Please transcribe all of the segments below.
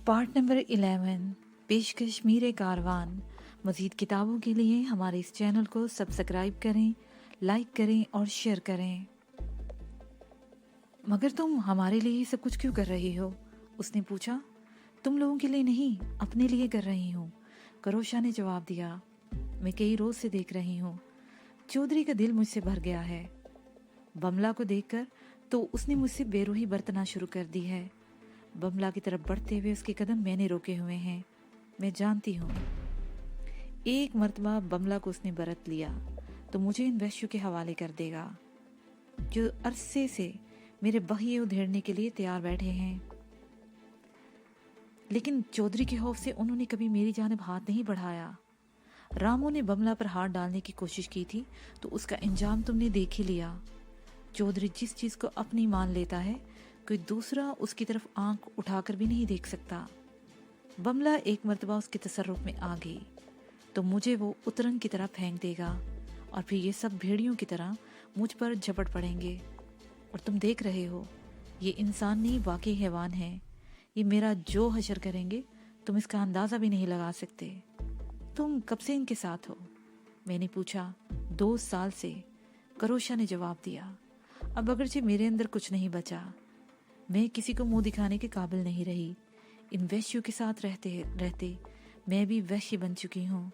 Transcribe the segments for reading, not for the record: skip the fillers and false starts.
Part number 11 पेशकश मीरे कारवान। मज़ीद किताबों के लिए हमारे इस चैनल को सब्सक्राइब करें, लाइक करें और शेयर करें। मगर तुम हमारे लिए ये सब कुछ क्यों कर रही हो? उसने पूछा। तुम लोगों के लिए नहीं, अपने लिए कर रही हूँ, करोशा ने जवाब दिया। मैं कई रोज से देख रही हूँ। चौधरी का दिल मुझसे भर गया है। बमला को देखकर तो उसने मुझसे बेरूही बरतना शुरू कर दी है। बमला की तरफ बढ़ते हुए उसके कदम मैंने रोके हुए हैं। मैं जानती हूँ एक मर्तबा बमला को उसने बरत लिया तो मुझे इन वैश्यों के हवाले कर देगा जो अरसे से मेरे बहिए उधेड़ने के लिए तैयार बैठे हैं। लेकिन चौधरी के खौफ से उन्होंने कभी मेरी जानिब हाथ नहीं बढ़ाया। रामू ने बमला पर हाथ डालने की कोशिश की थी तो उसका इंजाम तुमने देख ही लिया। चौधरी जिस चीज को अपनी मान लेता है कोई दूसरा उसकी तरफ आंख उठाकर भी नहीं देख सकता। बमला एक मर्तबा उसके तसर्रुफ में आ गई तो मुझे वो उतरंग की तरह फेंक देगा और फिर ये सब भेड़ियों की तरह मुझ पर झपट पड़ेंगे। और तुम देख रहे हो ये इंसान नहीं वाकई हैवान है। ये मेरा जो हशर करेंगे तुम इसका अंदाजा भी नहीं लगा सकते। तुम कब से इनके साथ हो? मैंने पूछा। 2 साल से, करोशा ने जवाब दिया। अब अगरचे मेरे अंदर कुछ नहीं बचा, मैं किसी को मुंह दिखाने के काबिल नहीं रही। इन वैश्यों के साथ रहते रहते मैं भी वैश्य बन चुकी हूँ।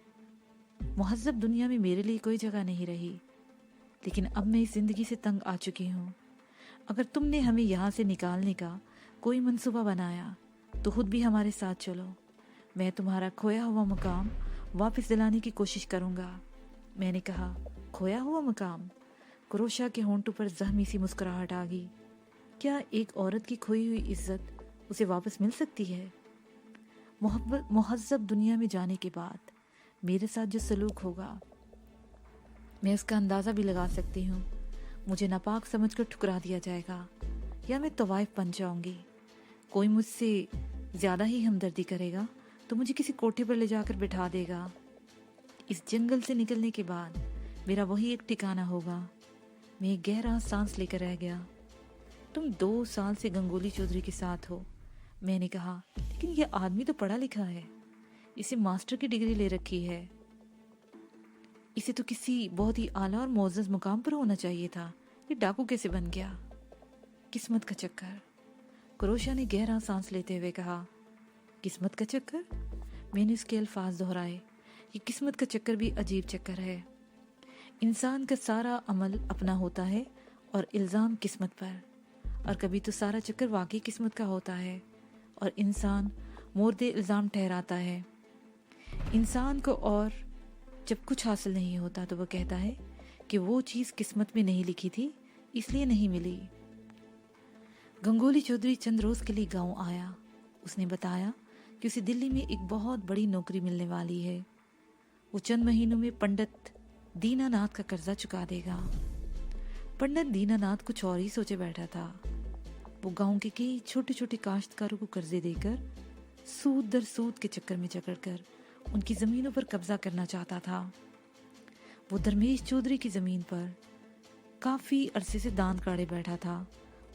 मुहज़्ज़ब दुनिया में मेरे लिए कोई जगह नहीं रही। लेकिन अब मैं इस जिंदगी से तंग आ चुकी हूँ। अगर तुमने हमें यहाँ से निकालने का कोई मंसूबा बनाया तो खुद भी हमारे साथ चलो। मैं तुम्हारा खोया हुआ मकाम वापस दिलाने की कोशिश करूँगा। मैंने कहा, खोया हुआ मकाम? करोशा के होंठों पर जख्मी सी मुस्कुराहट आ गई। क्या एक औरत की खोई हुई इज्जत उसे वापस मिल सकती है? मुहज़्ज़ब दुनिया में जाने के बाद मेरे साथ जो सलूक होगा मैं उसका अंदाज़ा भी लगा सकती हूँ। मुझे नापाक समझकर ठुकरा दिया जाएगा या मैं तवाइफ बन जाऊंगी। कोई मुझसे ज़्यादा ही हमदर्दी करेगा तो मुझे किसी कोठे पर ले जाकर बिठा देगा। इस जंगल से निकलने के बाद मेरा वही एक ठिकाना होगा। मैं एक गहरा सांस लेकर रह गया। तुम 2 साल से गंगोली चौधरी के साथ हो, मैंने कहा। लेकिन यह आदमी तो पढ़ा लिखा है, इसे मास्टर की डिग्री ले रखी है। इसे तो किसी बहुत ही आला और मोअज़्ज़ज़ मुकाम पर होना चाहिए था। ये डाकू कैसे बन गया? किस्मत का चक्कर, करोशा ने गहरा सांस लेते हुए कहा। किस्मत का चक्कर? मैंने उसके अल्फाज दोहराए। ये किस्मत का चक्कर भी अजीब चक्कर है। इंसान का सारा अमल अपना होता है और इल्ज़ाम किस्मत पर। और कभी तो सारा चक्कर वाकई किस्मत का होता है और इंसान मोर्दे इल्ज़ाम ठहराता है इंसान को। और जब कुछ हासिल नहीं होता तो वो कहता है कि वो चीज़ किस्मत में नहीं लिखी थी इसलिए नहीं मिली। गंगोली चौधरी चंद रोज़ के लिए गांव आया। उसने बताया कि उसे दिल्ली में एक बहुत बड़ी नौकरी मिलने वाली है। वो चंद महीनों में पंडित दीनानाथ का कर्जा चुका देगा। पंडित दीनानाथ कुछ और ही सोचे बैठा था। वो गांव के कई छोटे छोटे काश्तकारों को कर्जे देकर सूद दर सूद के चक्कर में जकड़कर उनकी जमीनों पर कब्जा करना चाहता था। वो धर्मेश चौधरी की जमीन पर काफी अरसे से दांत काढ़े बैठा था।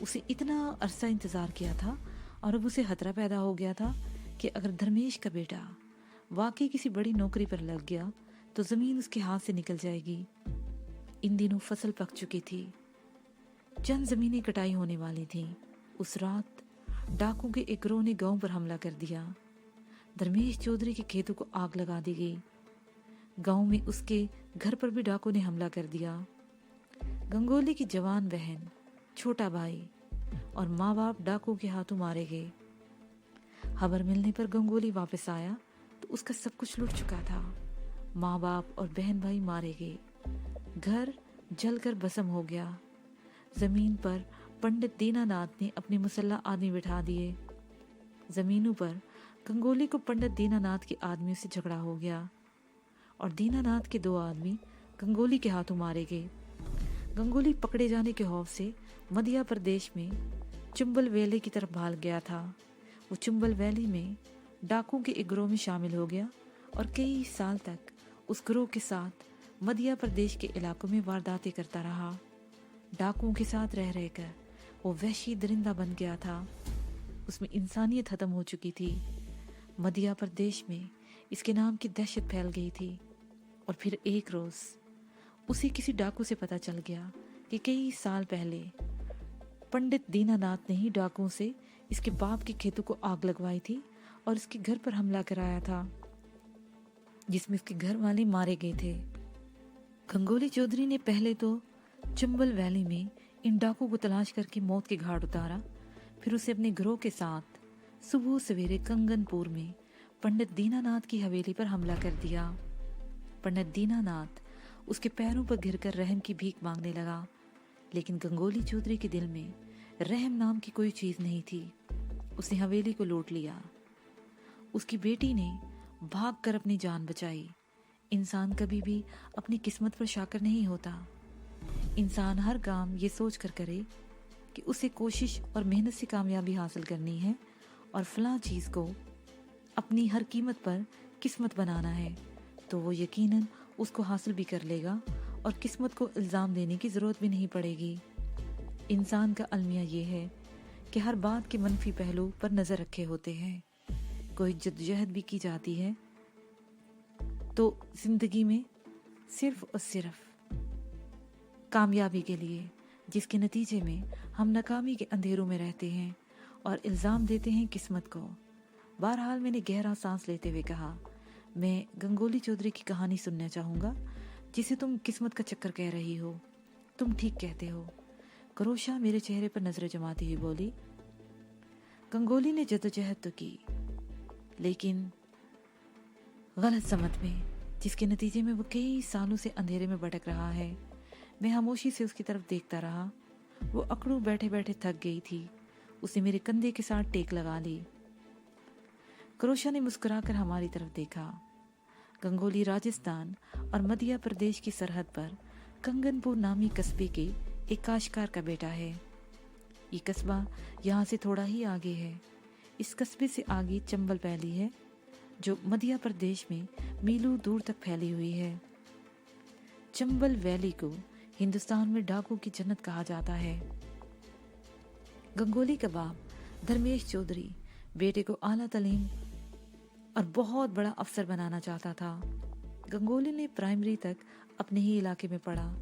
उसे इतना अरसा इंतजार किया था और अब उसे खतरा पैदा हो गया था कि अगर धर्मेश का बेटा वाकई किसी बड़ी नौकरी पर लग गया तो जमीन उसके हाथ से निकल जाएगी। इन दिनों फसल पक चुकी थी, चंद जमीनें कटाई होने वाली थीं। उस रात डाकू के एक गिरोह ने गांव पर हमला कर दिया। धर्मेश चौधरी के खेतों को आग लगा दी गई। गांव में उसके घर पर भी डाकू ने हमला कर दिया। गंगोली की जवान बहन, छोटा भाई और माँ बाप डाकू के हाथों मारे गए। खबर मिलने पर गंगोली वापस आया तो उसका सब कुछ लुट चुका था। माँ बाप और बहन भाई मारे गए। घर जलकर भस्म हो गया। जमीन पर पंडित दीनानाथ ने अपने मुसल्ला आदमी बिठा दिए। जमीनों पर गंगोली को पंडित दीनानाथ के आदमियों से झगड़ा हो गया और दीनानाथ के 2 आदमी गंगोली के हाथों मारे गए। गंगोली पकड़े जाने के खौफ से मध्य प्रदेश में चुंबल वैली की तरफ भाग गया था। वो चुंबल वैली में डाकू के एक गिरोह में शामिल हो गया اور کئی سال تک اس گروہ کے ساتھ مدھیہ پردیش کے علاقوں میں وارداتیں کرتا رہا۔ ڈاکوؤں کے ساتھ رہ رہ کر وہ وحشی درندہ بن گیا تھا۔ اس میں انسانیت ختم ہو چکی تھی۔ مدھیہ پردیش میں اس کے نام کی دہشت پھیل گئی تھی۔ اور پھر ایک روز اسے کسی ڈاکو سے پتہ چل گیا کہ کئی سال پہلے پنڈت دینا ناتھ نے ہی ڈاکوؤں سے اس کے باپ کے کھیتوں کو آگ لگوائی تھی اور اس کے گھر پر حملہ کرایا تھا، جس میں اس کے گھر والے مارے گئے تھے۔ گنگولی چودھری نے پہلے تو چمبل ویلی میں ان ڈاکو کو تلاش کر کے موت کے گھاٹ اتارا، پھر اسے اپنے گروہ کے ساتھ صبح سویرے کنگن پور میں پنڈت دینا ناتھ کی حویلی پر حملہ کر دیا۔ پنڈت دینا ناتھ اس کے پیروں پر گر کر رحم کی بھیک مانگنے لگا، لیکن گنگولی چودھری کے دل میں رحم نام کی کوئی چیز نہیں تھی۔ اس نے حویلی کو لوٹ لیا۔ اس کی بیٹی نے بھاگ کر اپنی جان بچائی۔ انسان کبھی بھی اپنی قسمت پر شاکر نہیں ہوتا۔ انسان ہر کام یہ سوچ کر کرے کہ اسے کوشش اور محنت سے کامیابی حاصل کرنی ہے اور فلاں چیز کو اپنی ہر قیمت پر قسمت بنانا ہے، تو وہ یقیناً اس کو حاصل بھی کر لے گا اور قسمت کو الزام دینے کی ضرورت بھی نہیں پڑے گی۔ انسان کا المیہ یہ ہے کہ ہر بات کے منفی پہلو پر نظر رکھے ہوتے ہیں۔ کوئی جدوجہد بھی کی جاتی ہے تو زندگی میں صرف اور صرف کامیابی کے لیے، جس کے نتیجے میں ہم ناکامی کے اندھیروں میں رہتے ہیں اور الزام دیتے ہیں قسمت کو۔ بہرحال میں نے گہرا سانس لیتے ہوئے کہا، میں گنگولی چودھری کی کہانی سننا چاہوں گا جسے تم قسمت کا چکر کہہ رہی ہو۔ تم ٹھیک کہتے ہو، کروشا میرے چہرے پر نظر جماتی ہوئی بولی۔ گنگولی نے جدوجہد تو کی، لیکن غلط سمت میں، جس کے نتیجے میں وہ کئی سالوں سے اندھیرے میں بھٹک رہا ہے۔ میں خاموشی سے اس کی طرف دیکھتا رہا۔ وہ اکڑوں بیٹھے بیٹھے تھک گئی تھی۔ اس نے میرے کندھے کے ساتھ ٹیک لگا لی۔ کروشا نے مسکرا کر ہماری طرف دیکھا۔ گنگولی راجستھان اور مدھیہ پردیش کی سرحد پر کنگن پور نامی قصبے کے ایک کاشتکار کا بیٹا ہے۔ یہ قصبہ یہاں سے تھوڑا ہی آگے ہے۔ اس قصبے سے آگے چمبل ویلی ہے، جو مدھیہ پردیش میں میلوں دور تک پھیلی ہوئی ہے۔ چمبل ویلی کو ہندوستان میں ڈاکو کی جنت کہا جاتا ہے۔ گنگولی کا باپ دھرمیش چودھری بیٹے کو اعلیٰ تعلیم اور بہت بڑا افسر بنانا چاہتا تھا۔ گنگولی نے پرائمری تک اپنے ہی علاقے میں پڑھا۔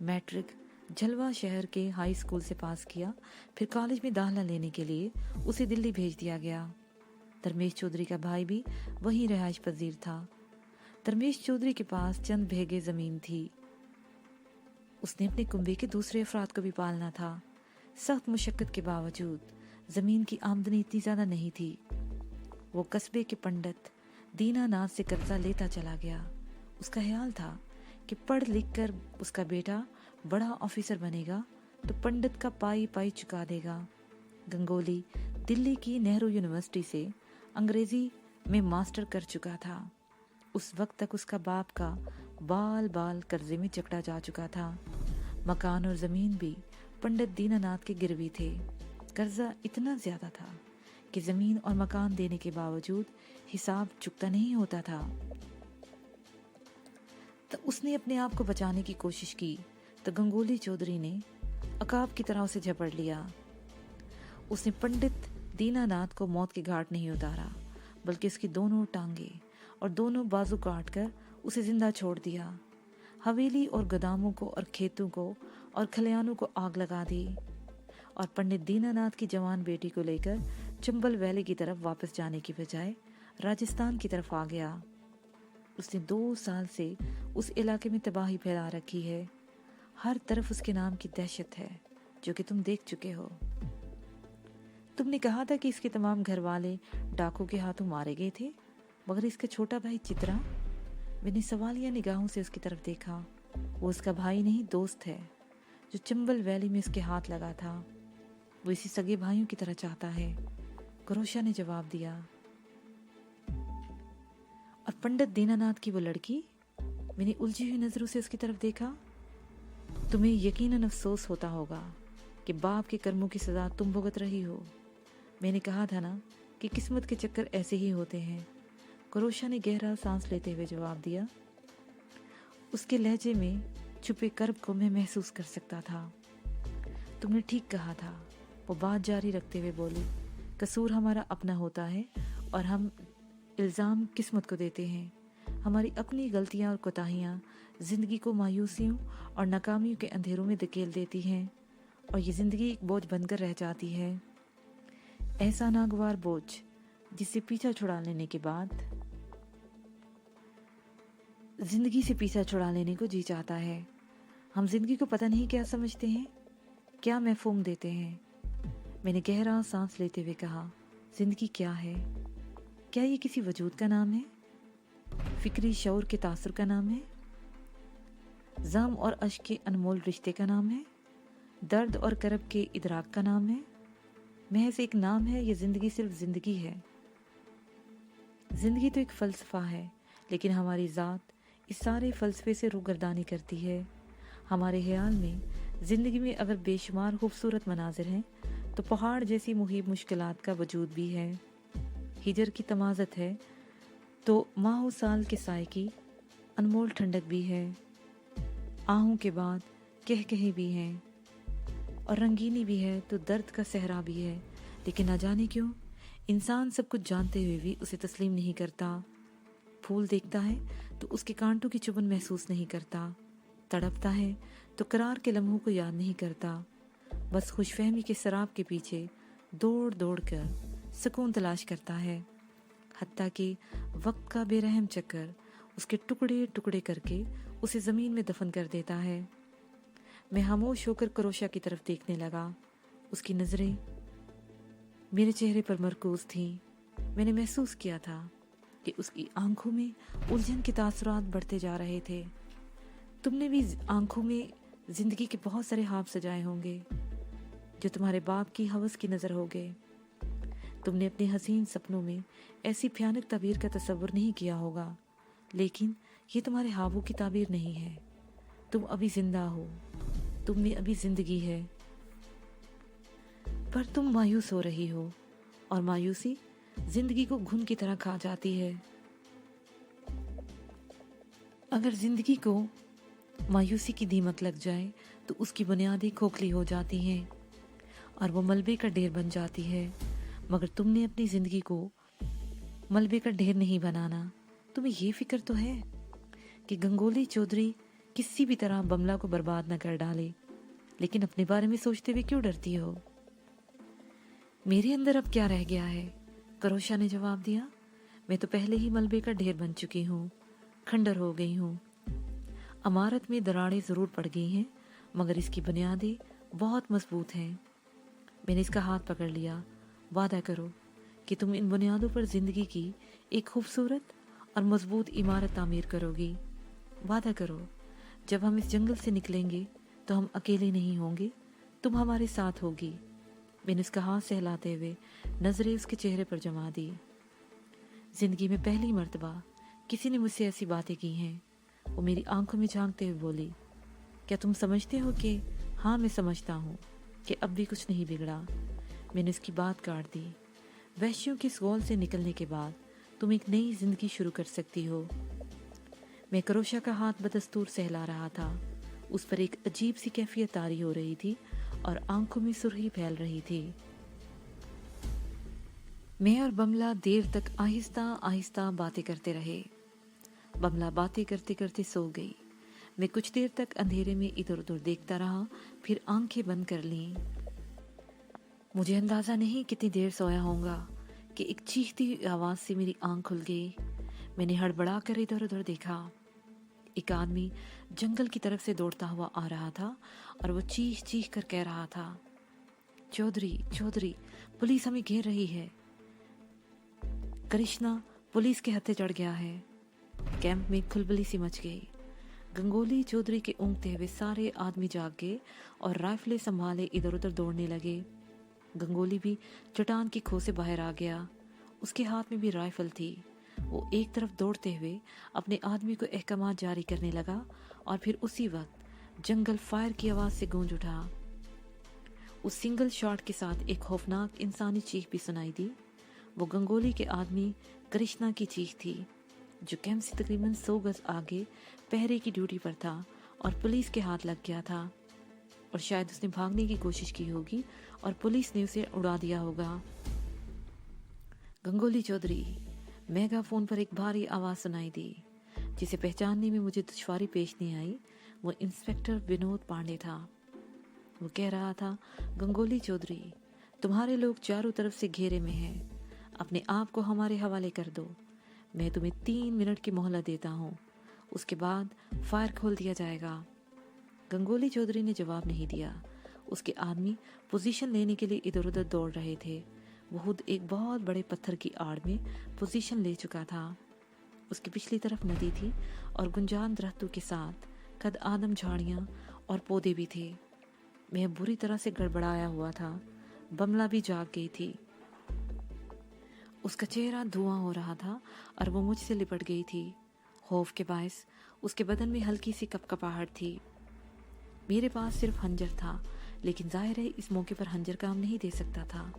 میٹرک جھلوا شہر کے ہائی اسکول سے پاس کیا، پھر کالج میں داخلہ لینے کے لیے اسے دلی بھیج دیا گیا۔ دھرمیش چودھری کا بھائی بھی وہیں رہائش پذیر تھا۔ دھرمیش چودھری کے پاس چند بیگھے زمین تھی۔ اس نے اپنے کنبے کے دوسرے افراد کو بھی پالنا تھا۔ سخت مشقت کے باوجود زمین کی آمدنی اتنی زیادہ نہیں تھی۔ وہ قصبے کے پنڈت دینا ناتھ سے قرضہ لیتا چلا گیا۔ اس کا خیال تھا کہ پڑھ لکھ کر اس کا بیٹا بڑا آفیسر بنے گا تو پنڈت کا پائی پائی چکا دے گا۔ گنگولی دلی کی نہرو یونیورسٹی سے انگریزی میں ماسٹر کر چکا تھا۔ اس وقت تک اس کا باپ کا بال بال قرضے میں جکڑا جا چکا تھا۔ مکان اور زمین بھی پنڈت دینا ناتھ کے گروی تھے۔ قرضہ اتنا زیادہ تھا کہ زمین اور مکان دینے کے باوجود حساب چکتا نہیں ہوتا تھا۔ تو اس نے اپنے آپ کو بچانے کی کوشش کی تو گنگولی چودھری نے عقاب کی طرح اسے جھپٹ لیا۔ اس نے پنڈت دینا ناتھ کو موت کے گھاٹ نہیں اتارا، بلکہ اس کی دونوں ٹانگیں اور دونوں بازو کاٹ کر اسے زندہ چھوڑ دیا۔ حویلی اور گوداموں کو اور کھیتوں کو اور کھلیانوں کو آگ لگا دی اور پنڈت دینا ناتھ کی جوان بیٹی کو لے کر چمبل ویلی کی طرف واپس جانے کی بجائے راجستھان کی طرف آ گیا۔ اس نے 2 سال سے اس علاقے میں تباہی پھیلا رکھی ہے۔ ہر طرف اس کے نام کی دہشت ہے، جو کہ تم دیکھ چکے ہو۔ تم نے کہا تھا کہ اس کے تمام گھر والے ڈاکو کے ہاتھوں مارے گئے تھے، مگر اس کا چھوٹا بھائی چترا؟ میں نے سوالیہ نگاہوں سے اس کی طرف دیکھا۔ وہ اس کا بھائی نہیں، دوست ہے، جو چمبل ویلی میں اس کے ہاتھ لگا تھا۔ وہ اسی سگے بھائیوں کی طرح چاہتا ہے، کروشا نے جواب دیا۔ اور پنڈت دینا ناتھ کی وہ لڑکی؟ میں نے الجھی ہوئی نظروں سے اس کی طرف دیکھا۔ تمہیں یقیناً افسوس ہوتا ہوگا کہ باپ کے کرموں کی سزا تم بھگت رہی ہو۔ میں نے کہا تھا نا کہ قسمت کے چکر ایسے ہی ہوتے ہیں۔ करोशा ने गहरा सांस लेते हुए जवाब दिया। उसके लहजे में छुपे कर्ब को मैं महसूस कर सकता था। तुमने ठीक कहा था, वो बात जारी रखते हुए बोली। कसूर हमारा अपना होता है और हम इल्ज़ाम किस्मत को देते हैं। हमारी अपनी गलतियां और कोताहियां ज़िंदगी को मायूसियों और नाकामियों के अंधेरों में धकेल देती हैं और ये ज़िंदगी एक बोझ बनकर रह जाती है, ऐसा नागवार बोझ जिससे पीछा छुड़ा लेने के बाद ज़िंदगी से पीछा छुड़ा लेने को जी चाहता है। हम ज़िंदगी को पता नहीं क्या समझते हैं, क्या मफ़हूम देते हैं। मैंने गहरा सांस लेते हुए कहा, ज़िंदगी क्या है? क्या ये किसी वजूद का नाम है? फिक्री शऊर के तासुर का नाम है? ज़म और अश्क के अनमोल रिश्ते का नाम है? दर्द और करब के इदराक का नाम है? महज एक नाम है? ये ज़िंदगी सिर्फ ज़िंदगी है? ज़िंदगी तो एक फ़लसफ़ा है, लेकिन हमारी ज़ात इस सारे फ़लसफ़े से रूगर्दानी करती है। हमारे ख़याल में ज़िंदगी में अगर बेशुमार खूबसूरत मनाजिर हैं तो पहाड़ जैसी मुहीब मुश्किलात का वजूद भी है। हिजर की तमाज़त है तो माह साल के साए की अनमोल ठंडक भी है। आहों के बाद कह कहे भी हैं और रंगीनी भी है तो दर्द का सहरा भी है। लेकिन न जाने क्यों इंसान सब कुछ जानते हुए भी उसे तस्लीम नहीं करता। फूल देखता है तो उसके कांटों की चुभन महसूस नहीं करता, तड़पता है तो करार के लम्हों को याद नहीं करता। बस खुशफहमी के शराब के पीछे दौड़ दौड़ कर सुकून तलाश करता है, हत्ता कि वक्त का बेरहम चक्कर उसके टुकड़े टुकड़े करके उसे ज़मीन में दफन कर देता है। मैं खामोश होकर करोशा की तरफ देखने लगा। उसकी नज़रें मेरे चेहरे पर मरकूज थीं। मैंने महसूस किया था कि उसकी आंखों में उलझन के तासुरात बढ़ते जा रहे थे। तुमने भी आंखों में ज़िंदगी के बहुत सारे ख्वाब सजाए होंगे जो तुम्हारे बाप की हवस की नज़र हो गए। तुमने अपने हसीन सपनों में ऐसी भयानक ताबीर का तसव्वुर नहीं किया होगा, लेकिन ये तुम्हारे ख्वाबों की ताबीर नहीं है। तुम अभी जिंदा हो, तुम में अभी ज़िंदगी है, पर तुम मायूस हो रही हो और मायूसी ज़िंदगी को घुन की तरह खा जाती है। अगर ज़िंदगी को मायूसी की दीमक लग जाए तो उसकी बुनियादें खोखली हो जाती हैं और वो मलबे का ढेर बन जाती है। मगर तुमने अपनी ज़िंदगी को मलबे का ढेर नहीं बनाना। तुम्हें ये फिक्र तो है कि गंगोली चौधरी किसी भी तरह बमला को बर्बाद न कर डाले, लेकिन अपने बारे में सोचते हुए क्यों डरती हो? मेरे अंदर अब क्या रह गया है? करोशा ने जवाब दिया। मैं तो पहले ही मलबे का ढेर बन चुकी हूँ, खंडर हो गई हूँ। इमारत में दरारें ज़रूर पड़ गई हैं, मगर इसकी बुनियादें बहुत मजबूत हैं। मैंने इसका हाथ पकड़ लिया। वादा करो कि तुम इन बुनियादों पर ज़िंदगी की एक खूबसूरत और मजबूत इमारत तामीर करोगी। वादा करो, जब हम इस जंगल से निकलेंगे तो हम अकेले नहीं होंगे, तुम हमारे साथ होगी। मैंने उसका हाथ सहलाते हुए नज़रें उसके चेहरे पर जमा दी। ज़िंदगी में पहली मर्तबा किसी ने मुझसे ऐसी बातें की हैं। वो मेरी आंखों में झांकते हुए बोली, क्या तुम समझते हो कि हाँ, मैं समझता हूँ कि अब भी कुछ नहीं बिगड़ा। मैंने उसकी बात काट दी। वहशियों के स्गोल से निकलने के बाद तुम एक नई जिंदगी शुरू कर सकती हो। मैं करोशा का हाथ बदस्तूर सहला रहा था। उस पर एक अजीब सी कैफियत तारी हो रही थी और आंखों में सुर्खी फैल रही थी। मैं और बमला देर तक आहिस्ता आहिस्ता बातें करते रहे। बमला बातें करते करते सो गई। मैं कुछ देर तक अंधेरे में इधर उधर देखता रहा, फिर आंखें बंद कर लीं। मुझे अंदाज़ा नहीं कितनी देर सोया होगा कि एक चीखती हुई आवाज़ से मेरी आंख खुल गई। मैंने हड़बड़ा कर इधर उधर देखा। एक आदमी जंगल की तरफ से दौड़ता हुआ आ रहा था और वो चीख चीख कर कह रहा था, चौधरी चौधरी, पुलिस हमें घेर रही है। कृष्णा पुलिस के हत्थे चढ़ गया है। कैंप में खुलबली सी मच गई। गंगोली चौधरी के ऊँघते हुए सारे आदमी जाग गए और राइफलें संभाले इधर उधर दौड़ने लगे। गंगोली भी चट्टान की खो से बाहर आ गया। उसके हाथ में भी राइफल थी। वो एक तरफ दौड़ते हुए अपने आदमी को अहकामात जारी करने लगा और फिर उसी वक्त जंगल फायर की आवाज़ से गूंज उठा। उस सिंगल शॉट के साथ एक खौफनाक इंसानी चीख भी सुनाई दी। वो गंगोली के आदमी कृष्णा की चीख थी, जो कैंप से तकरीबन 100 गज आगे पहरे की ड्यूटी पर था और पुलिस के हाथ लग गया था, और शायद उसने भागने की कोशिश की होगी और पुलिस ने उसे उड़ा दिया होगा। गंगोली चौधरी, मेगाफोन पर एक भारी आवाज़ सुनाई दी, जिसे पहचानने में मुझे दुश्वारी पेश नहीं आई। वो इंस्पेक्टर विनोद पांडे था। वो कह रहा था, गंगोली चौधरी, तुम्हारे लोग चारों तरफ से घेरे में हैं, अपने आप को हमारे हवाले कर दो। मैं तुम्हें 3 मिनट की मोहलत देता हूँ, उसके बाद फायर खोल दिया जाएगा। गंगोली चौधरी ने जवाब नहीं दिया। उसके आदमी पोजीशन लेने के लिए इधर उधर दौड़ रहे थे। वो खुद एक बहुत बड़े पत्थर की आड़ में पोजीशन ले चुका था। उसकी पिछली तरफ नदी थी और गुंजान दरख्तों के साथ कद आदम झाड़ियाँ और पौधे भी थे। मैं बुरी तरह से गड़बड़ाया हुआ था। बमला भी जाग गई थी। उसका चेहरा धुआं हो रहा था और वो मुझसे लिपट गई थी। खौफ के बायस उसके बदन में हल्की सी कपकपाहट थी। मेरे पास सिर्फ हंजर था, लेकिन जाहिर है इस मौके पर हंजर काम नहीं दे सकता था।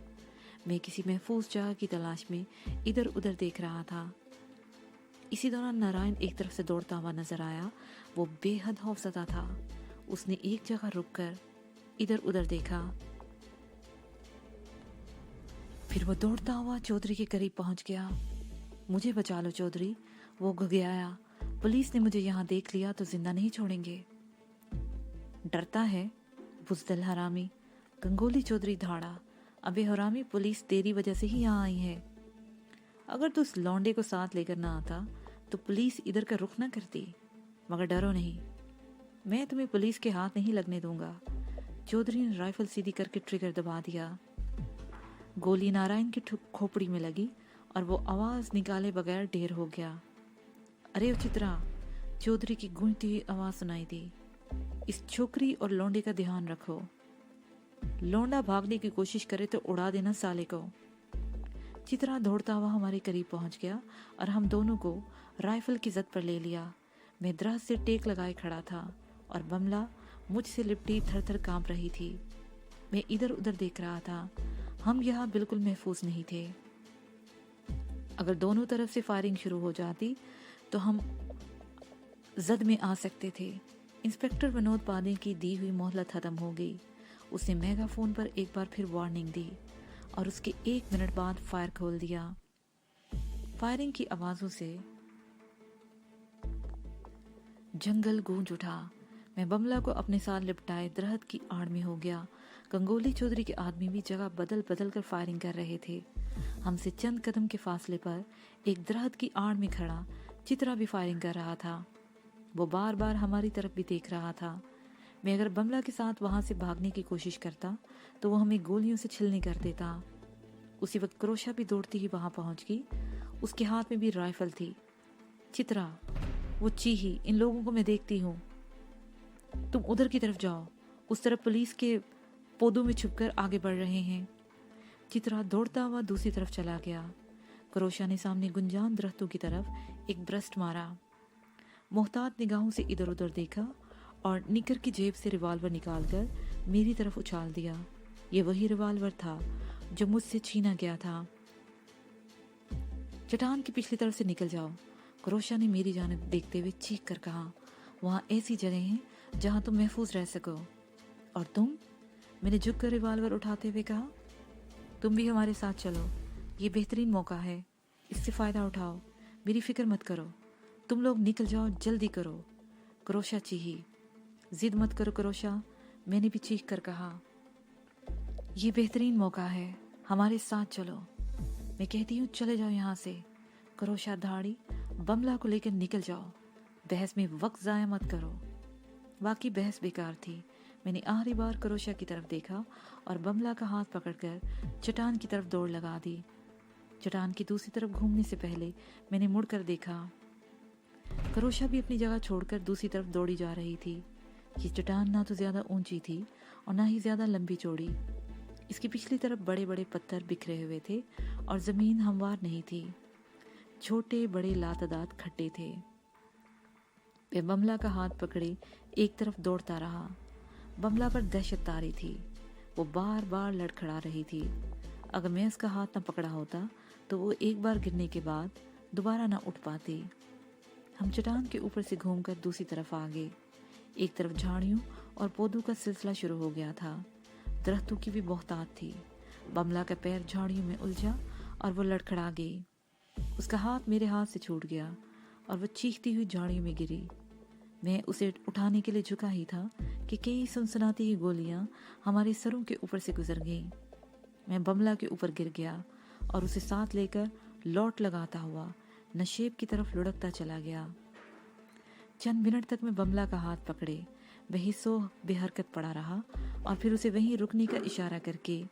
मैं किसी महफूज जगह की तलाश में इधर उधर देख रहा था। इसी दौरान नारायण एक तरफ से दौड़ता हुआ नजर आया। वो बेहद खौफजदा था। उसने एक जगह रुककर इधर उधर देखा, फिर वो दौड़ता हुआ चौधरी के करीब पहुंच गया। मुझे बचा लो चौधरी, वो घुघराया। पुलिस ने मुझे यहाँ देख लिया तो जिंदा नहीं छोड़ेंगे। डरता है बुज़दिल हरामी, गंगोली चौधरी धाड़ा। अबे हरामी, पुलिस तेरी वजह से ही यहाँ आई है। अगर तू उस लौंडे को साथ लेकर ना आता तो पुलिस इधर का रुख ना करती। मगर डरो नहीं, मैं तुम्हें पुलिस के हाथ नहीं लगने दूंगा। चौधरी ने राइफल सीधी करके ट्रिगर दबा दिया। गोली नारायण की खोपड़ी में लगी और वो आवाज़ निकाले बगैर ढेर हो गया। अरे चित्रा, चौधरी की गूंजती हुई आवाज़ सुनाई दी। इस छोकरी और लौंडे का ध्यान रखो। लौंडा भागने की कोशिश करे तो उड़ा देना साले को। चित्रा दौड़ता हुआ हमारे करीब पहुंच गया और हम दोनों को राइफल की जद पर ले लिया। मैं दरख्त से टेक लगाए खड़ा था और बमला मुझसे लिपटी थर थर कांप रही थी। मैं इधर उधर देख रहा था। हम यहाँ बिल्कुल महफूज नहीं थे। अगर दोनों तरफ से फायरिंग शुरू हो जाती तो हम जद में आ सकते थे। इंस्पेक्टर विनोद पांडे की दी हुई मोहलत खत्म हो गई। उसने मेगाफोन पर एक बार फिर वार्निंग दी और उसके 1 मिनट बाद फायर खोल दिया। फायरिंग की आवाजों से जंगल गूंज उठा। मैं बमला को अपने साथ लिपटाए दरख्त की आड़ में हो गया। गंगोली चौधरी के आदमी भी जगह बदल बदल कर फायरिंग कर रहे थे। हमसे चंद कदम के फासले पर एक दरख्त की आड़ में खड़ा चित्रा भी फायरिंग कर रहा था। वो बार बार हमारी तरफ भी देख रहा था। मैं अगर बमला के साथ वहां से भागने की कोशिश करता तो वो हमें गोलियों से छिलनी कर देता। उसी वक्त क्रोशा भी दौड़ती ही वहां पहुंच गई। उसके हाथ में भी राइफल थी। चित्रा, वो चीही, इन लोगों को मैं देखती हूँ। तुम उधर की तरफ जाओ, उस तरफ पुलिस के पौधों में छुपकर आगे बढ़ रहे हैं। चित्रा दौड़ता हुआ दूसरी तरफ चला गया। क्रोशा ने सामने गुंजान दरख्तों की तरफ एक ब्रस्ट मारा। मोहतात निगाहों से इधर उधर देखा और निकर की जेब से रिवाल्वर निकालकर मेरी तरफ उछाल दिया। ये वही रिवाल्वर था जो मुझसे छीना गया था। चट्टान की पिछली तरफ से निकल जाओ, क्रोशा ने मेरी जानिब देखते हुए चीख कर कहा। वहाँ ऐसी जगह है जहाँ तुम महफूज रह सको। और तुम? मैंने झुककर रिवाल्वर उठाते हुए कहा। तुम भी हमारे साथ चलो, ये बेहतरीन मौका है, इससे फ़ायदा उठाओ। मेरी फिक्र मत करो, तुम लोग निकल जाओ, जल्दी करो। क्रोशा चीही। जिद मत करो क्रोशा, मैंने भी चीख कर कहा। ये बेहतरीन मौका है, हमारे साथ चलो। मैं कहती हूँ चले जाओ यहाँ से। क्रोशा धाड़ी, बमला को लेकर निकल जाओ। बहस में वक्त ज़ाया मत करो। बाकी बहस बेकार थी। मैंने आखिरी बार क्रोशा की तरफ देखा और बमला का हाथ पकड़कर चट्टान की तरफ दौड़ लगा दी। चट्टान की दूसरी तरफ घूमने से पहले मैंने मुड़कर देखा। क्रोशा भी अपनी जगह छोड़कर दूसरी तरफ दौड़ी जा रही थी। ये चट्टान ना तो ज़्यादा ऊंची थी और ना ही ज़्यादा लंबी चौड़ी। इसकी पिछली तरफ बड़े बड़े पत्थर बिखरे हुए थे और ज़मीन हमवार नहीं थी। छोटे बड़े लातदाद खड्डे थे। मैं बमला का हाथ पकड़े एक तरफ दौड़ता रहा। बमला पर दहशत तारी थी। वो बार बार लड़खड़ा रही थी। अगर मैं उसका हाथ न पकड़ा होता तो वो एक बार गिरने के बाद दोबारा ना उठ पाते। हम चट्टान के ऊपर से घूमकर दूसरी तरफ आ गए। एक तरफ झाड़ियों और पौधों का सिलसिला शुरू हो गया था। दरख्तों की भी बहुतायत थी। बमला का पैर झाड़ियों में उलझा और वो लड़खड़ा गई। उसका हाथ मेरे हाथ से छूट गया और वो चीखती हुई झाड़ियों में गिरी। मैं उसे उठाने के लिए झुका ही था कि कई सनसनाती हुई गोलियां हमारे सरों के ऊपर से गुजर गईं। मैं बमला के ऊपर गिर गया और उसे साथ लेकर लौट लगाता हुआ नशेब की तरफ लुढ़कता चला गया। चंद मिनट तक मैं बमला का हाथ पकड़े वही सो बेहरकत पड़ा रहा और फिर उसे वहीं रुकने का इशारा करके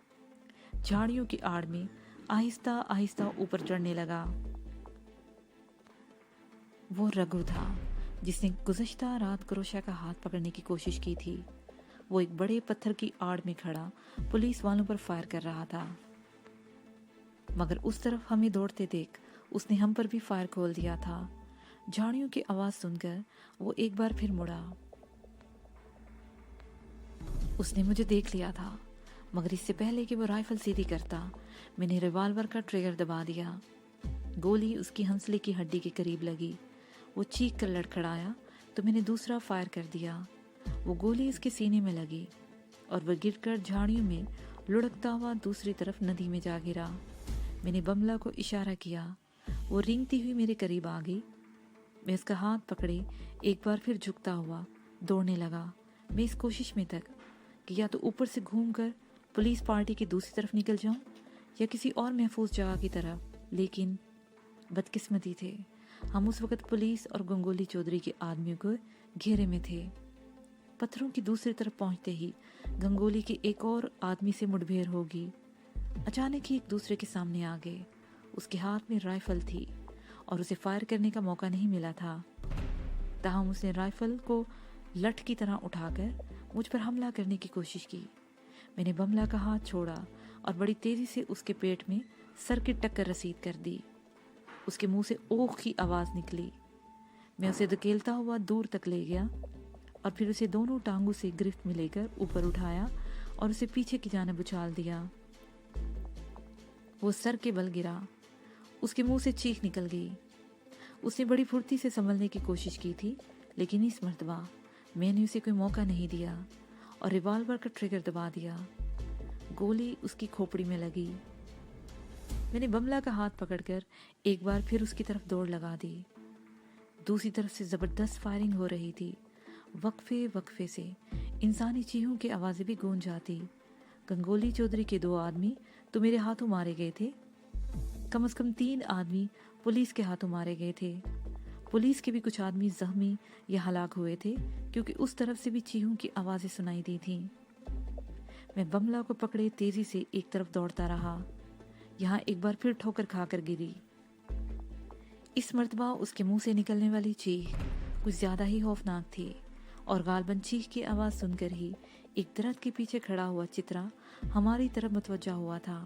झाड़ियों की आड़ में आहिस्ता आहिस्ता ऊपर चढ़ने लगा। वो रघु था जिसने गुज़श्ता रात क्रोशा का हाथ पकड़ने की कोशिश की थी। वो एक बड़े पत्थर की आड़ में खड़ा पुलिस वालों पर फायर कर रहा था, मगर उस तरफ हमें दौड़ते देख उसने हम पर भी फायर खोल दिया था। झाड़ियों की आवाज सुनकर वो एक बार फिर मुड़ा। उसने मुझे देख लिया था, मगर इससे पहले कि वो राइफल सीधी करता मैंने रिवॉल्वर का ट्रिगर दबा दिया। गोली उसकी हंसले की हड्डी के करीब लगी। वो चीख कर लड़खड़ाया तो मैंने दूसरा फायर कर दिया। वो गोली उसके सीने में लगी और वह गिरकर झाड़ियों में लुढ़कता हुआ दूसरी तरफ नदी में जा गिरा। मैंने बमला को इशारा किया। वो रेंगती हुई मेरे करीब आ गई। मैं उसका हाथ पकड़े एक बार फिर झुकता हुआ दौड़ने लगा। मैं इस कोशिश में तक कि या तो ऊपर से घूमकर पुलिस पार्टी की दूसरी तरफ निकल जाऊं या किसी और महफूज जगह की तरफ, लेकिन बदकिस्मती थे हम उस वक्त पुलिस और गंगोली चौधरी के आदमियों को घेरे में थे। पत्थरों की दूसरी तरफ पहुंचते ही गंगोली के एक और आदमी से मुठभेड़ होगी। अचानक ही एक दूसरे के सामने आ गए। उसके हाथ में राइफल थी और उसे फायर करने का मौका नहीं मिला था। ताहम उसने राइफल को लठ की तरह उठाकर मुझ पर हमला करने की कोशिश की। मैंने बमला का हाथ छोड़ा और बड़ी तेजी से उसके पेट में सर की टक्कर रसीद कर दी। उसके मुंह से ओख की आवाज निकली। मैं उसे धकेलता हुआ दूर तक ले गया और फिर उसे दोनों टांगों से गिरफ्त में लेकर ऊपर उठाया और उसे पीछे की जानिब उछाल दिया। वो सर के बल गिरा। उसके मुंह से चीख निकल गई। उसने बड़ी फुर्ती से संभलने की कोशिश की थी, लेकिन इस मर्तबा मैंने उसे कोई मौका नहीं दिया और रिवॉल्वर का ट्रिगर दबा दिया। गोली उसकी खोपड़ी में लगी। मैंने बमला का हाथ पकड़कर एक बार फिर उसकी तरफ दौड़ लगा दी। दूसरी तरफ से जबरदस्त फायरिंग हो रही थी। वक्फे वक्फे से इंसानी चीखों की आवाजें भी गूंज जाती। गंगोली चौधरी के 2 आदमी तो मेरे हाथों मारे गए थे। कम से कम 3 आदमी पुलिस के हाथों मारे गए थे। पुलिस के भी कुछ आदमी जख्मी या हलाक हुए थे, क्योंकि उस तरफ से भी चीखों की आवाजें सुनाई दी थीं। मैं बमला को पकड़े तेजी से एक तरफ दौड़ता रहा। यहाँ एक बार फिर ठोकर खाकर गिरी। इस मर्तबा उसके मुंह से निकलने वाली चीख कुछ ज्यादा ही खौफनाक थी और गालबन चीख की आवाज सुनकर ही एक दरख्त के पीछे खड़ा हुआ चित्रा हमारी तरफ मुतवज्जा हुआ था।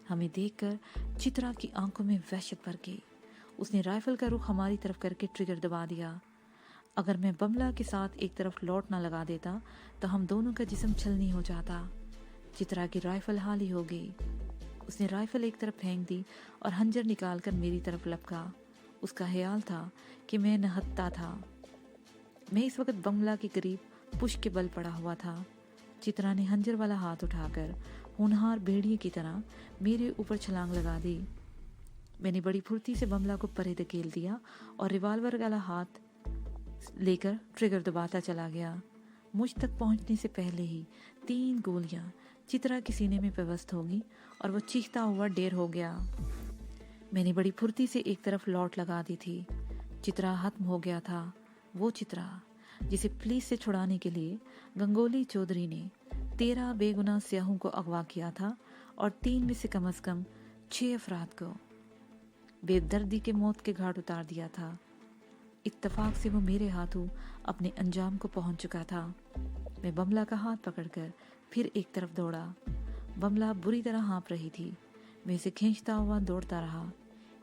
हमें देखकर चित्रा की आंखों में वहशत भर गई। उसने राइफल का रुख हमारी तरफ करके ट्रिगर दबा दिया। अगर मैं बमला के साथ एक तरफ लौट ना लगा देता तो हम दोनों का जिस्म छलनी हो जाता। चित्रा की राइफल हाली हो गई। उसने राइफल एक तरफ फेंक दी और हंजर निकालकर मेरी तरफ लपका। उसका ख्याल था कि मैं नहत्ता था। मैं इस वक्त बमला के करीब पुश के बल पड़ा हुआ था। चित्रा ने हंजर वाला हाथ उठाकर होनहार भेड़िए की तरह मेरे ऊपर छलांग लगा दी। मैंने बड़ी फुर्ती से बमला को परे धकेल दिया और रिवॉल्वर वाला हाथ लेकर ट्रिगर दबाता चला गया। मुझ तक पहुंचने से पहले ही 3 गोलियां चित्रा के सीने में पेवस्त होगी और वो चीखता हुआ ढेर हो गया। मैंने बड़ी फुर्ती से एक तरफ लौट लगा दी थी। चित्रा खत्म हो गया था। वो चित्रा जिसे पुलिस से छुड़ाने के लिए गंगोली चौधरी ने 13 बेगुनाह स्याहों को अगवा किया था और 3 में से कम 6 अफराद को बेदर्दी के मौत के घाट उतार दिया था। इत्तफाक से वो मेरे हाथों अपने अंजाम को पहुंच चुका था। मैं बमला का हाथ पकड़कर फिर एक तरफ दौड़ा। बमला बुरी तरह हाँप रही थी। मैं इसे खींचता हुआ दौड़ता रहा।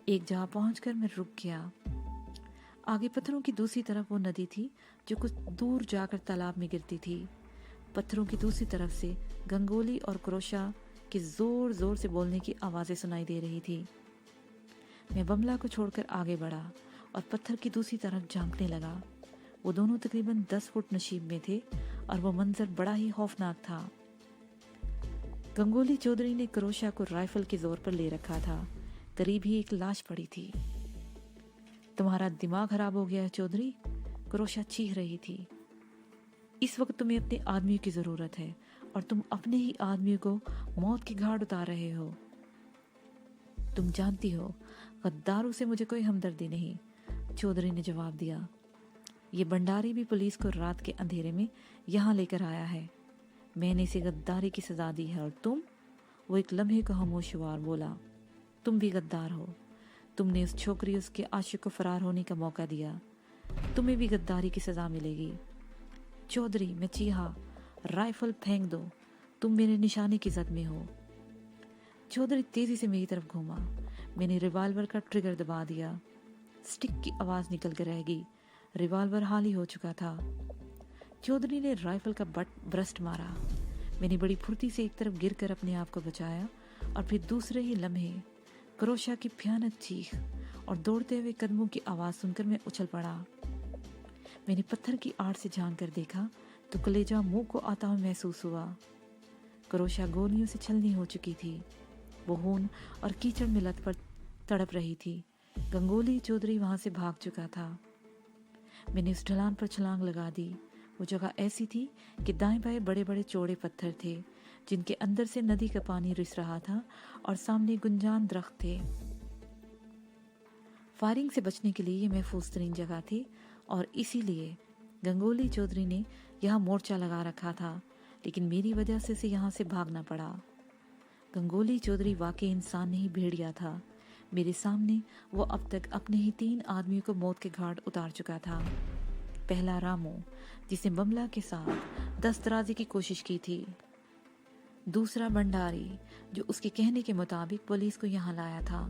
एक जगह पहुंचकर मैं रुक गया। आगे पत्थरों की दूसरी तरफ वो नदी थी जो कुछ दूर जाकर तालाब में गिरती थी। पत्थरों की दूसरी तरफ से गंगोली और क्रोशा के जोर जोर से बोलने की आवाजें सुनाई दे रही थी। मैं बमला को छोड़कर आगे बढ़ा और पत्थर की दूसरी तरफ झांकने लगा। वो दोनों तकरीबन 10 फुट नशीब में थे और वो मंजर बड़ा ही खौफनाक था। गंगोली चौधरी ने क्रोशा को राइफल के जोर पर ले रखा था। करीब ही एक लाश पड़ी थी। तुम्हारा दिमाग खराब हो गया है चौधरी, क्रोशा चीख रही थी। इस वक्त तुम्हें अपने आदमी की जरूरत है और तुम अपने ही आदमी को मौत की घाट उतार रहे हो। तुम जानती हो गद्दारों से मुझे कोई हमदर्दी नहीं, चौधरी ने जवाब दिया। ये भंडारी भी पुलिस को रात के अंधेरे में यहाँ लेकर आया है। मैंने इसे गद्दारी की सजा दी है और तुम? वो एक लम्हे को खामोश हुआ बोला, तुम भी गद्दार हो। तुमने उस छोकरी उसके आशिक को फरार होने का मौका दिया। तुम्हें भी गद्दारी की सजा मिलेगी। चौधरी, मैं चीहा, राइफल फेंक दो, तुम मेरे निशाने की जद में हो। चौधरी तेजी से मेरी तरफ घूमा। मैंने रिवाल्वर का ट्रिगर दबा दिया। स्टिक की आवाज निकल कर रह गई। रिवाल्वर हाल ही हो चुका था। चौधरी ने राइफल का ब्रस्ट मारा। मैंने बड़ी फुर्ती से एक तरफ गिरकर अपने आप को बचाया और फिर दूसरे ही लम्हे क्रोशा की भयानक चीख और दौड़ते हुए कदमों की आवाज सुनकर मैं उछल पड़ा। मैंने पत्थर की आड़ से झांक कर देखा तो कलेजा मुंह को आता हुआ महसूस हुआ। क्रोशा गोलियों से छलनी हो चुकी थी। वो खून और कीचड़ में लथपथ तड़प रही थी। गंगोली चौधरी वहां से भाग चुका था। मैंने उस ढलान पर छलांग लगा दी। वो जगह ऐसी थी कि दाएं बाएं बड़े बड़े चौड़े पत्थर थे जिनके अंदर से नदी का पानी रिस रहा था और सामने गुंजान दरख्त थे। फायरिंग से बचने के लिए ये महफूज तरीन जगह थी और इसीलिए गंगोली चौधरी ने यहाँ मोर्चा लगा रखा था, लेकिन मेरी वजह से इसे यहाँ से भागना पड़ा। गंगोली चौधरी वाकई इंसान नहीं, भेड़िया था। मेरे सामने वो अब तक अपने ही 3 आदमियों को मौत के घाट उतार चुका था। पहला रामू, जिसने बमला के साथ दस्तराजी की कोशिश की थी। दूसरा भंडारी, जो उसके कहने के मुताबिक पुलिस को यहाँ लाया था।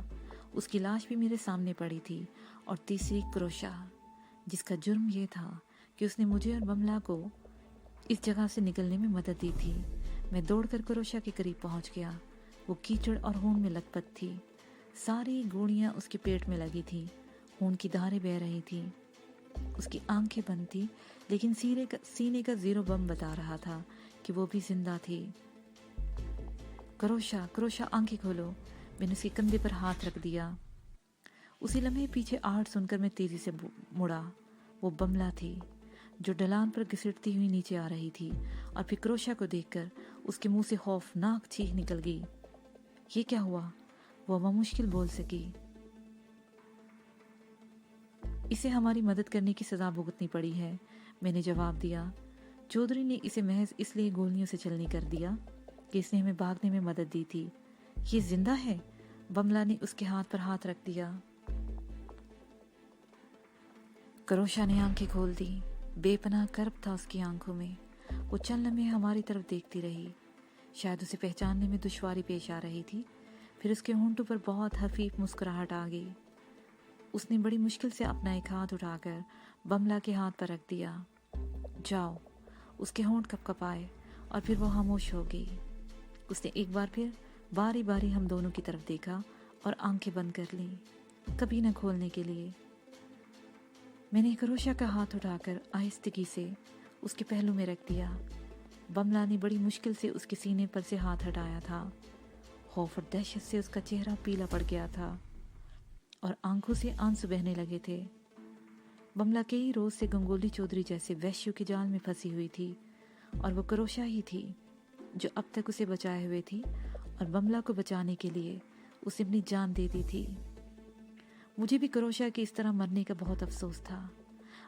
उसकी लाश भी मेरे सामने पड़ी थी। और तीसरी क्रोशा, जिसका जुर्म ये था कि उसने मुझे और बमला को इस जगह से निकलने में मदद दी थी। मैं दौड़कर क्रोशा के करीब पहुंच गया। वो कीचड़ और खून में लथपथ थी। सारी गोलियां उसके पेट में लगी थी। खून की धारें बह रही थी। उसकी आंखें बंद थी, लेकिन सीने का जीरो बम बता रहा था कि वो भी जिंदा थी। क्रोशा, क्रोशा, आंखें खोलो। मैंने उसके कंधे पर हाथ रख दिया। उसी लम्हे पीछे आहट सुनकर मैं तेजी से मुड़ा। वो बमला थी जो ढलान पर घसीटती हुई नीचे आ रही थी और फिर क्रोशा को देखकर उसके मुंह से खौफनाक चीख निकल गई। ये क्या हुआ? वो मुश्किल बोल सकी। इसे हमारी मदद करने की सजा भुगतनी पड़ी है, मैंने जवाब दिया। चौधरी ने इसे महज इसलिए गोलियों से छलनी कर दिया कि इसने हमें भागने में मदद दी थी। ये जिंदा है? बमला ने उसके हाथ पर हाथ रख दिया। क्रोशा ने आंखें खोल दी। बेपनाह कर्ब था उसकी आंखों में। वो चंद लम्हे हमारी तरफ देखती रही। शायद उसे पहचानने में दुश्वारी पेश आ रही थी। फिर उसके होंठों पर बहुत हफीफ मुस्कुराहट आ गई। उसने बड़ी मुश्किल से अपना एक हाथ उठाकर बमला के हाथ पर रख दिया। जाओ। उसके होंठ कपकपाए और फिर वो खामोश हो गई। उसने एक बार फिर बारी बारी हम दोनों की तरफ देखा और आंखें बंद कर ली, कभी न खोलने के लिए। मैंने क्रोशा का हाथ उठाकर आहिस्तगी से उसके पहलू में रख दिया। बमला ने बड़ी मुश्किल से उसके सीने पर से हाथ हटाया था। खौफ और दहशत से उसका चेहरा पीला पड़ गया था और आंखों से आंसू बहने लगे थे। बमला कई रोज से गंगोली चौधरी जैसे वैश्यों के जाल में फंसी हुई थी और वो क्रोशा ही थी जो अब तक उसे बचाए हुए थी और बमला को बचाने के लिए उसे अपनी जान दे दी थी। मुझे भी क्रोशा के इस तरह मरने का बहुत अफसोस था।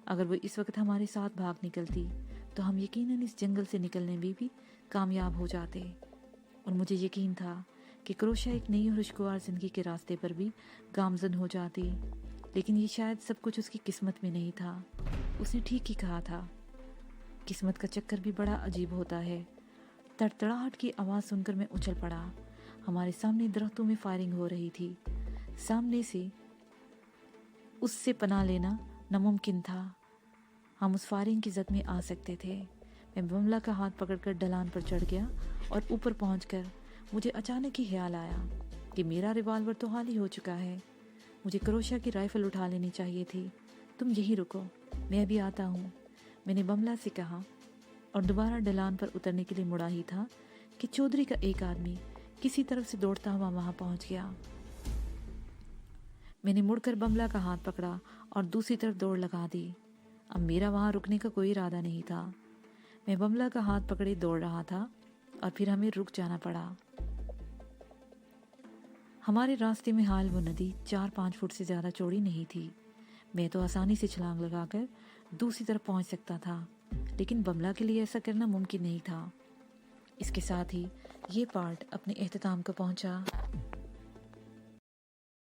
अगर वो इस वक्त हमारे साथ भाग निकलती तो हम यकीनन इस जंगल से निकलने में भी कामयाब हो जाते। और मुझे यकीन था कि क्रोशा एक नई और खुशगवार जिंदगी के रास्ते पर भी गामजन हो जाती। लेकिन ये शायद सब कुछ उसकी किस्मत में नहीं था। उसने ठीक ही कहा था, किस्मत का चक्कर भी बड़ा अजीब होता है। तड़तड़ाहट की आवाज़ सुनकर मैं उछल पड़ा। हमारे सामने दरख्तों में फायरिंग हो रही थी। सामने से उससे पनाह लेना नामुमकिन था। हम उस फायरिंग की जद में आ सकते थे। मैं बमला का हाथ पकड़कर ढलान पर चढ़ गया और ऊपर पहुंचकर मुझे अचानक ही ख्याल आया कि मेरा रिवाल्वर तो हाल ही हो चुका है। मुझे क्रोशा की राइफल उठा लेनी चाहिए थी। तुम यहीं रुको, मैं अभी आता हूँ, मैंने बमला से कहा, और दोबारा ढलान पर उतरने के लिए मुड़ा ही था कि चौधरी का एक आदमी किसी तरफ से दौड़ता हुआ वहां पहुंच गया। मैंने मुड़कर बमला का हाथ पकड़ा और दूसरी तरफ दौड़ लगा दी। अब मेरा वहां रुकने का कोई इरादा नहीं था। मैं बमला का हाथ पकड़े दौड़ रहा था और फिर हमें रुक जाना पड़ा। हमारे रास्ते में हाल वो नदी 4-5 फुट से ज़्यादा चौड़ी नहीं थी। मैं तो आसानी से छलांग लगाकर दूसरी तरफ पहुंच सकता था, लेकिन बमला के लिए ऐसा करना मुमकिन नहीं था। इसके साथ ही ये पार्ट अपने अख्ताम को पहुंचा।